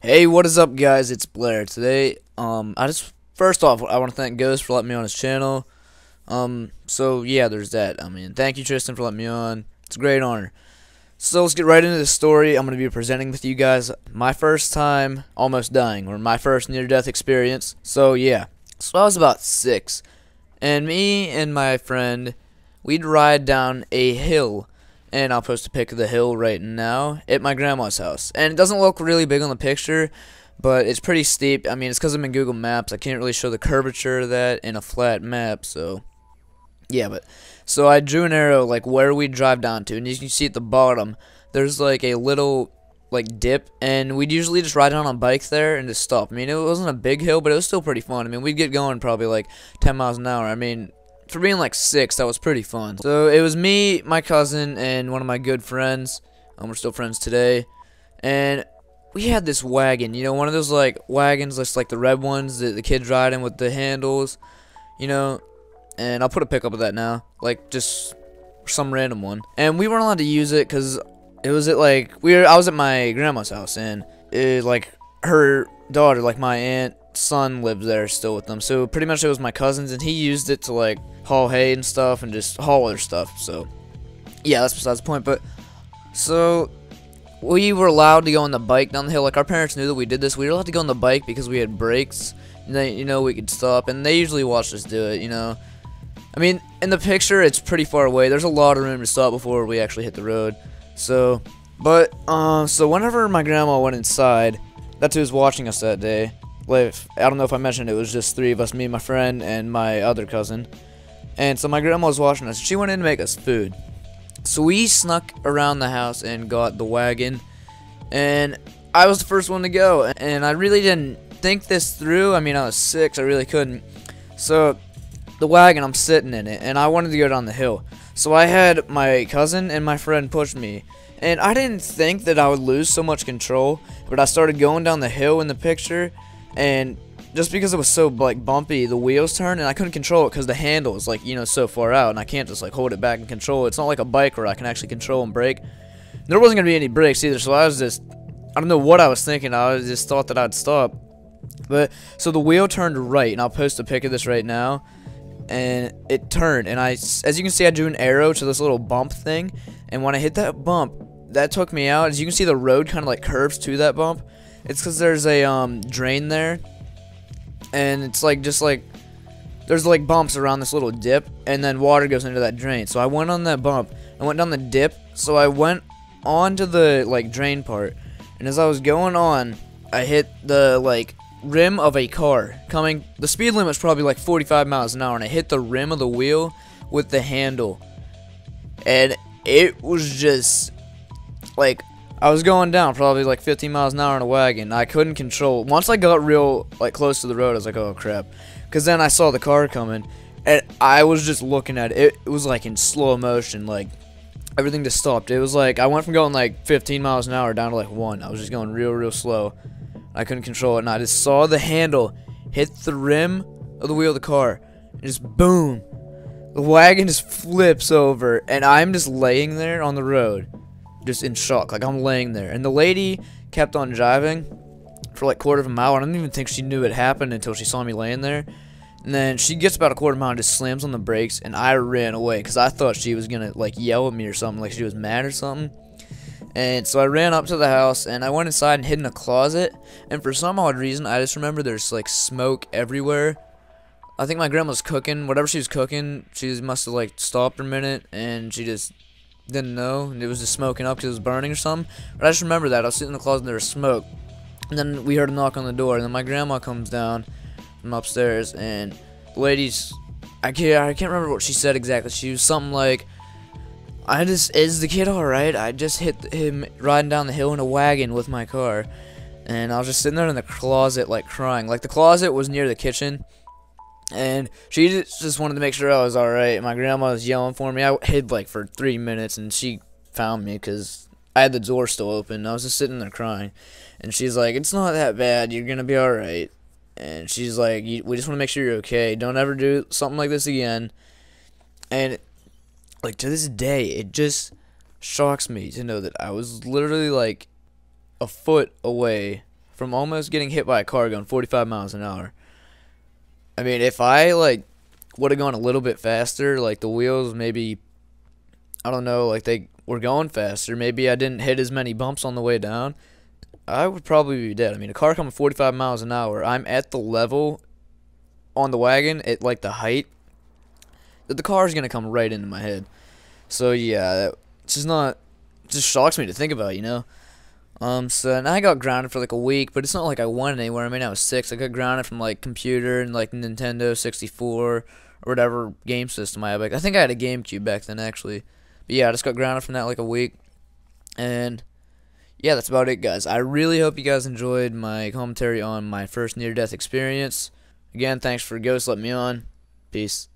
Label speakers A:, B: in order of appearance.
A: Hey, what is up, guys? It's Blair. Today, first off, I want to thank Ghost for letting me on his channel. So yeah, there's that. Thank you, Tristan, for letting me on. It's a great honor. So let's get right into the story. I'm going to be presenting with you guys my first time almost dying, or my first near-death experience. So yeah, so I was about 6, and me and my friend, we'd ride down a hill. And I'll post a pic of the hill right now at my grandma's house. And it doesn't look really big on the picture, but it's pretty steep. It's because I'm in Google Maps. I can't really show the curvature of that in a flat map, so yeah. So I drew an arrow like where we drive down to, and you can see at the bottom there's like a little like dip, and we'd usually just ride down on bikes there and just stop. It wasn't a big hill, but it was still pretty fun. We'd get going probably like 10 miles an hour. For being like 6, that was pretty fun. So it was me, my cousin, and one of my good friends. We're still friends today. And we had this wagon, one of those like wagons, just like the red ones that the kids ride in with the handles, And I'll put a pic up of that now, like just some random one. And we weren't allowed to use it because it was I was at my grandma's house, and like her daughter, like my aunt, son lives there still with them, so pretty much it was my cousin's, and he used it to like haul hay and stuff and just haul other stuff. So yeah, that's besides the point. But so we were allowed to go on the bike down the hill. Like, our parents knew that we did this. We were allowed to go on the bike because we had brakes, and then we could stop, and they usually watched us do it. In the picture it's pretty far away. There's a lot of room to stop before we actually hit the road. So whenever my grandma went inside, that's who was watching us that day. I don't know if I mentioned, it was just 3 of us, me, my friend, and my other cousin. And so my grandma was watching us. She went in to make us food. So we snuck around the house and got the wagon. And I was the first one to go. And I really didn't think this through. I was 6. I really couldn't. So the wagon, I'm sitting in it, and I wanted to go down the hill. So I had my cousin and my friend push me. And I didn't think that I would lose so much control. But I started going down the hill in the picture. And just because it was so like bumpy, the wheels turned, and I couldn't control it because the handle is like so far out, and I can't just like hold it back and control it. It's not like a bike where I can actually control and brake. There wasn't gonna be any brakes either, so I don't know what I was thinking. I just thought that I'd stop. But so the wheel turned right, and I'll post a pic of this right now. And it turned, and as you can see, I drew an arrow to this little bump thing, and when I hit that bump, that took me out. As you can see, the road kind of like curves to that bump. It's because there's a drain there, and it's like there's like bumps around this little dip, and then water goes into that drain. So I went on that bump, I went down the dip, so I went onto the like drain part, and as I was going on, I hit the like rim of a car coming. The speed limit was probably like 45 miles an hour, and I hit the rim of the wheel with the handle, and it was just like, I was going down probably like 15 miles an hour in a wagon. I couldn't control. Once I got real like close to the road, I was like, oh crap. Because then I saw the car coming, and I was just looking at it. It was like in slow motion, like everything just stopped. It was like I went from going like 15 miles an hour down to like 1. I was just going real slow. I couldn't control it, and I just saw the handle hit the rim of the wheel of the car, and just boom. The wagon just flips over, and I'm just laying there on the road, just in shock. Like, I'm laying there, and the lady kept on driving for like quarter of a mile. I don't even think she knew it happened until she saw me laying there. And then she gets about a quarter mile and just slams on the brakes, and I ran away because I thought she was gonna like yell at me or something, like she was mad or something. And so I ran up to the house, and I went inside and hid in a closet, and for some odd reason I just remember there's like smoke everywhere. I think my grandma's cooking whatever she was cooking. She must have like stopped for a minute, and she just didn't know, and it was just smoking up because it was burning or something. But I just remember that I was sitting in the closet and there was smoke, and then we heard a knock on the door, and then my grandma comes down from upstairs, and the lady's, I can't remember what she said exactly. She was something like, is the kid alright? I just hit him riding down the hill in a wagon with my car. And I was just sitting there in the closet like crying. Like, the closet was near the kitchen, and she just wanted to make sure I was alright. My grandma was yelling for me. I hid like for 3 minutes, and she found me because I had the door still open. I was just sitting there crying, and she's like, it's not that bad, you're gonna be alright. And she's like, we just want to make sure you're okay. Don't ever do something like this again. And like, to this day, it just shocks me to know that I was literally like a foot away from almost getting hit by a car going 45 miles an hour. I mean, if I like would have gone a little bit faster, like the wheels maybe, I don't know, like they were going faster, maybe I didn't hit as many bumps on the way down, I would probably be dead. I mean, a car coming 45 miles an hour, I'm at the level on the wagon at like the height that the car is gonna come right into my head. So yeah, it's just not, it just shocks me to think about, you know. So and I got grounded for like a week, but it's not like I went anywhere. I mean, I was 6. I got grounded from like computer and like Nintendo 64 or whatever game system I had. Like I think I had a GameCube back then actually. But yeah, I just got grounded from that like a week, and yeah, that's about it, guys. I really hope you guys enjoyed my commentary on my first near-death experience. Again, thanks for Ghost letting me on. Peace.